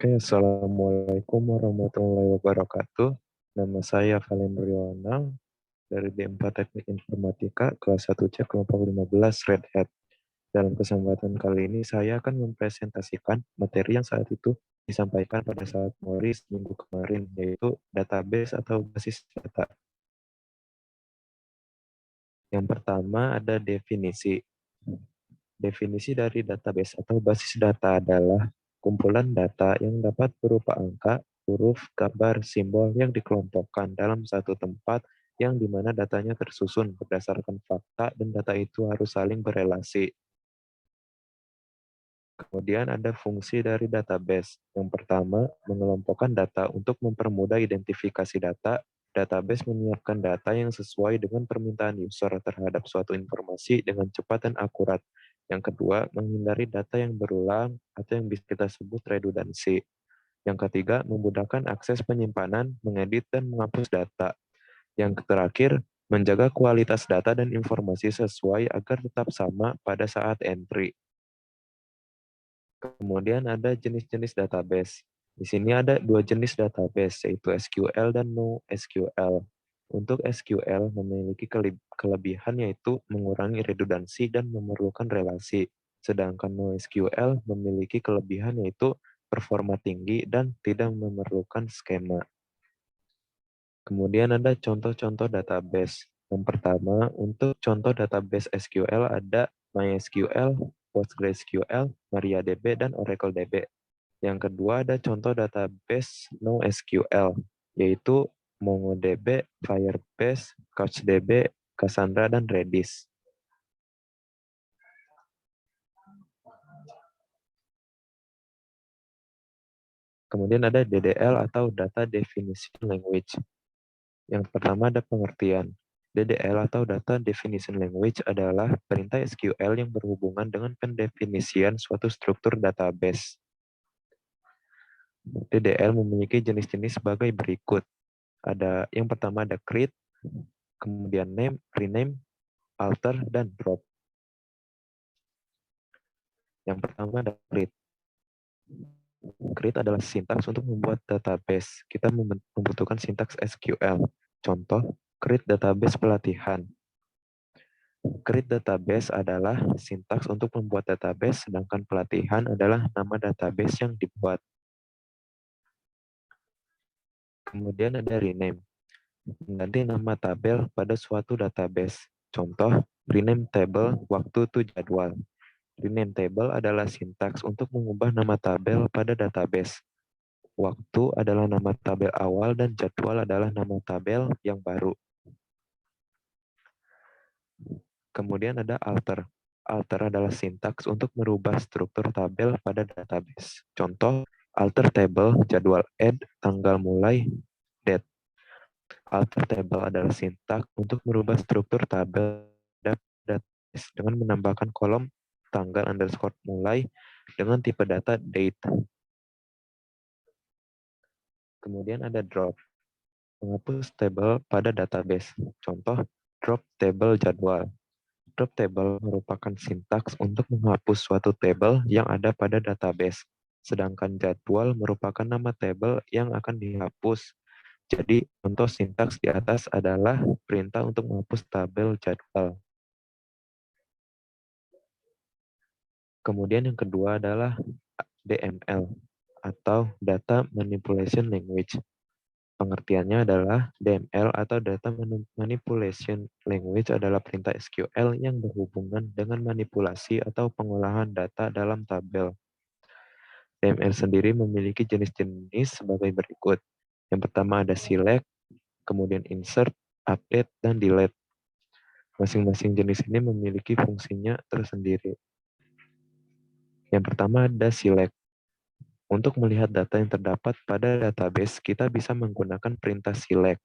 Oke, Assalamualaikum warahmatullahi wabarakatuh. Nama saya Valen Rionang dari D4 Teknik Informatika kelas 1C kelompok 15 Red Hat. Dalam kesempatan kali ini saya akan mempresentasikan materi yang saat itu disampaikan pada saat Morris minggu kemarin, yaitu database atau basis data. Yang pertama ada definisi. Definisi dari database atau basis data adalah kumpulan data yang dapat berupa angka, huruf, gambar, simbol yang dikelompokkan dalam satu tempat yang dimana datanya tersusun berdasarkan fakta dan data itu harus saling berelasi. Kemudian ada fungsi dari database. Yang pertama, mengelompokkan data untuk mempermudah identifikasi data. Database menyiapkan data yang sesuai dengan permintaan user terhadap suatu informasi dengan cepat dan akurat. Yang kedua, menghindari data yang berulang atau yang bisa kita sebut redundansi. Yang ketiga, memudahkan akses penyimpanan, mengedit, dan menghapus data. Yang terakhir, menjaga kualitas data dan informasi sesuai agar tetap sama pada saat entry. Kemudian ada jenis-jenis database. Di sini ada dua jenis database, yaitu SQL dan NoSQL. Untuk SQL memiliki kelebihan yaitu mengurangi redundansi dan memerlukan relasi. Sedangkan NoSQL memiliki kelebihan yaitu performa tinggi dan tidak memerlukan skema. Kemudian ada contoh-contoh database. Yang pertama, untuk contoh database SQL ada MySQL, PostgreSQL, MariaDB, dan OracleDB. Yang kedua ada contoh database NoSQL, yaitu MongoDB, Firebase, CouchDB, Cassandra, dan Redis. Kemudian ada DDL atau Data Definition Language. Yang pertama ada pengertian. DDL atau Data Definition Language adalah perintah SQL yang berhubungan dengan pendefinisian suatu struktur database. DDL memiliki jenis-jenis sebagai berikut. Yang pertama ada create, kemudian name, rename, alter, dan drop. Yang pertama ada create. Create adalah sintaks untuk membuat database. Kita membutuhkan sintaks SQL. Contoh, create database pelatihan. Create database adalah sintaks untuk membuat database, sedangkan pelatihan adalah nama database yang dibuat. Kemudian ada rename. Mengganti nama tabel pada suatu database. Contoh, rename table waktu to jadwal. Rename table adalah sintaks untuk mengubah nama tabel pada database. Waktu adalah nama tabel awal dan jadwal adalah nama tabel yang baru. Kemudian ada alter. Alter adalah sintaks untuk merubah struktur tabel pada database. Contoh, alter table jadwal add tanggal mulai date. Alter table adalah sintaks untuk merubah struktur tabel database dengan menambahkan kolom tanggal underscore mulai dengan tipe data date. Kemudian ada drop. Menghapus tabel pada database. Contoh, drop table jadwal. Drop table merupakan sintaks untuk menghapus suatu tabel yang ada pada database. Sedangkan jadwal merupakan nama tabel yang akan dihapus. Jadi, contoh sintaks di atas adalah perintah untuk menghapus tabel jadwal. Kemudian yang kedua adalah DML atau Data Manipulation Language. Pengertiannya adalah DML atau Data Manipulation Language adalah perintah SQL yang berhubungan dengan manipulasi atau pengolahan data dalam tabel. DML sendiri memiliki jenis-jenis sebagai berikut. Yang pertama ada select, kemudian insert, update, dan delete. Masing-masing jenis ini memiliki fungsinya tersendiri. Yang pertama ada select. Untuk melihat data yang terdapat pada database, kita bisa menggunakan perintah select.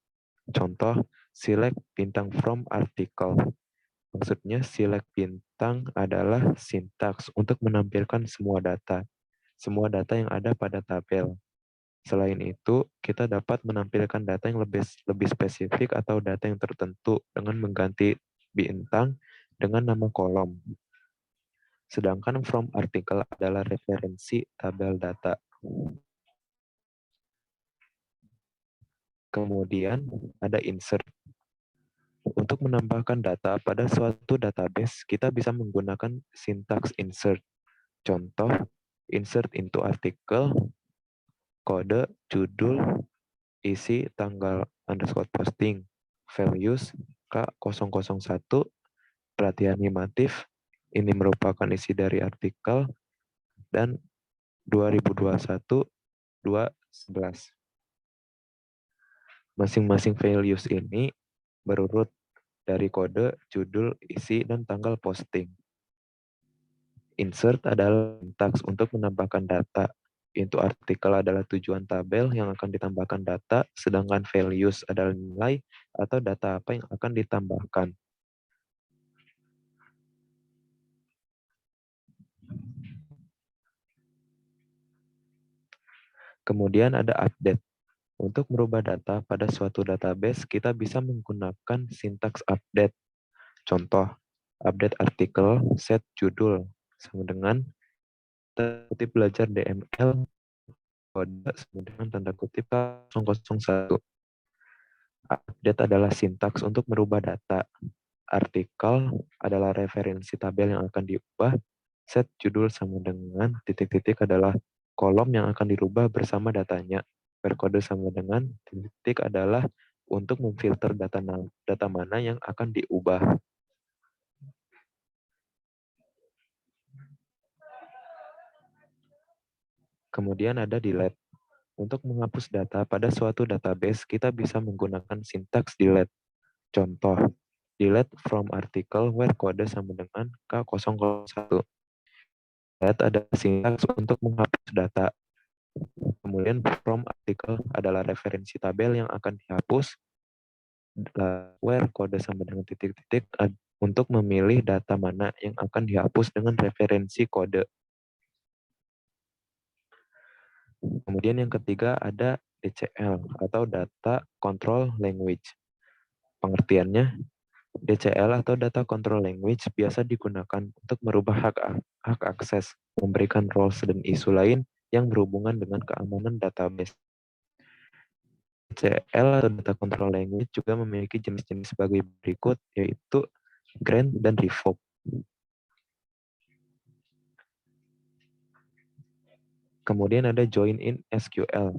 Contoh, select bintang from article. Maksudnya, select bintang adalah sintaks untuk menampilkan semua data yang ada pada tabel. Selain itu, kita dapat menampilkan data yang lebih spesifik atau data yang tertentu dengan mengganti bintang dengan nama kolom. Sedangkan from article adalah referensi tabel data. Kemudian ada insert. Untuk menambahkan data pada suatu database, kita bisa menggunakan sintaks insert. Contoh, insert into artikel, kode, judul, isi, tanggal underscore posting, values, K001, perhatian normatif, ini merupakan isi dari artikel, dan 2021 211. Masing-masing values ini berurut dari kode, judul, isi, dan tanggal posting. Insert adalah sintaks untuk menambahkan data. Into artikel adalah tujuan tabel yang akan ditambahkan data, sedangkan values adalah nilai atau data apa yang akan ditambahkan. Kemudian ada update. Untuk merubah data pada suatu database, kita bisa menggunakan sintaks update. Contoh, update artikel, set judul, sama dengan tanda kutip belajar DML, kode sama dengan tanda kutip 001. Update adalah sintaks untuk merubah data. Artikel adalah referensi tabel yang akan diubah. Set judul sama dengan titik-titik adalah kolom yang akan dirubah bersama datanya. Berkode sama dengan titik-titik adalah untuk memfilter data mana yang akan diubah. Kemudian ada delete. Untuk menghapus data pada suatu database, kita bisa menggunakan sintaks delete. Contoh, delete from article where kode sama dengan K001. Delete adalah sintaks untuk menghapus data. Kemudian from article adalah referensi tabel yang akan dihapus. Where kode sama dengan titik-titik untuk memilih data mana yang akan dihapus dengan referensi kode. Kemudian yang ketiga ada DCL atau Data Control Language. Pengertiannya, DCL atau Data Control Language biasa digunakan untuk merubah hak akses, memberikan roles dan isu lain yang berhubungan dengan keamanan database. DCL atau Data Control Language juga memiliki jenis-jenis sebagai berikut, yaitu grant dan revoke. Kemudian ada join in SQL.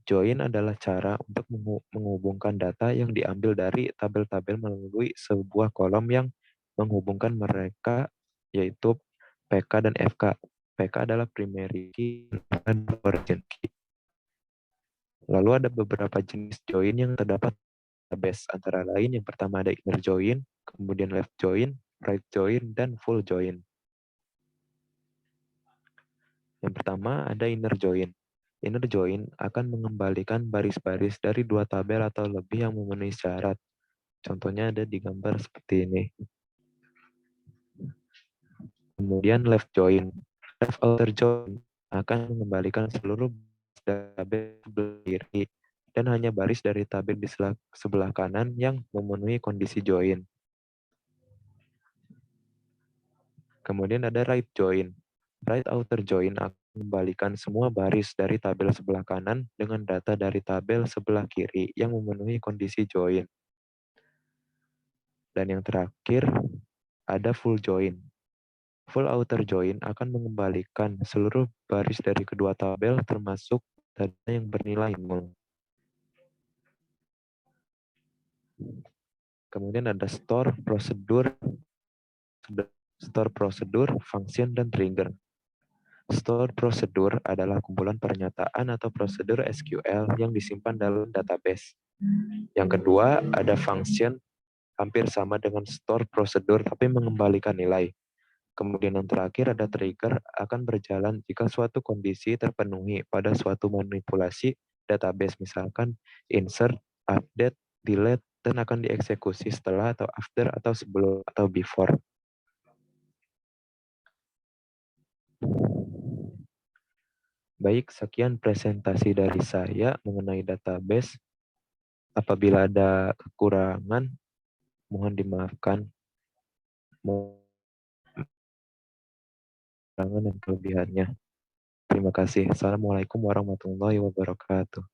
Join adalah cara untuk menghubungkan data yang diambil dari tabel-tabel melalui sebuah kolom yang menghubungkan mereka, yaitu PK dan FK. PK adalah primary key dan origin key. Lalu ada beberapa jenis join yang terdapat database, antara lain yang pertama ada inner join, kemudian left join, right join, dan full join. Yang pertama ada inner join. Inner join akan mengembalikan baris-baris dari dua tabel atau lebih yang memenuhi syarat. Contohnya ada di gambar seperti ini. Kemudian left join. Left outer join akan mengembalikan seluruh tabel sebelah kiri dan hanya baris dari tabel di sebelah kanan yang memenuhi kondisi join. Kemudian ada right join. Right outer join akan mengembalikan semua baris dari tabel sebelah kanan dengan data dari tabel sebelah kiri yang memenuhi kondisi join. Dan yang terakhir, ada full join. Full outer join akan mengembalikan seluruh baris dari kedua tabel termasuk data yang bernilai nol. Kemudian ada store, prosedur, function, dan trigger. Store prosedur adalah kumpulan pernyataan atau prosedur SQL yang disimpan dalam database. Yang kedua, ada function, hampir sama dengan store prosedur tapi mengembalikan nilai. Kemudian yang terakhir ada trigger, akan berjalan jika suatu kondisi terpenuhi pada suatu manipulasi database, misalkan insert, update, delete, dan akan dieksekusi setelah atau after atau sebelum atau before. Baik, sekian presentasi dari saya mengenai database. Apabila ada kekurangan, mohon dimaafkan. Kekurangan dan kelebihannya. Terima kasih. Assalamualaikum warahmatullahi wabarakatuh.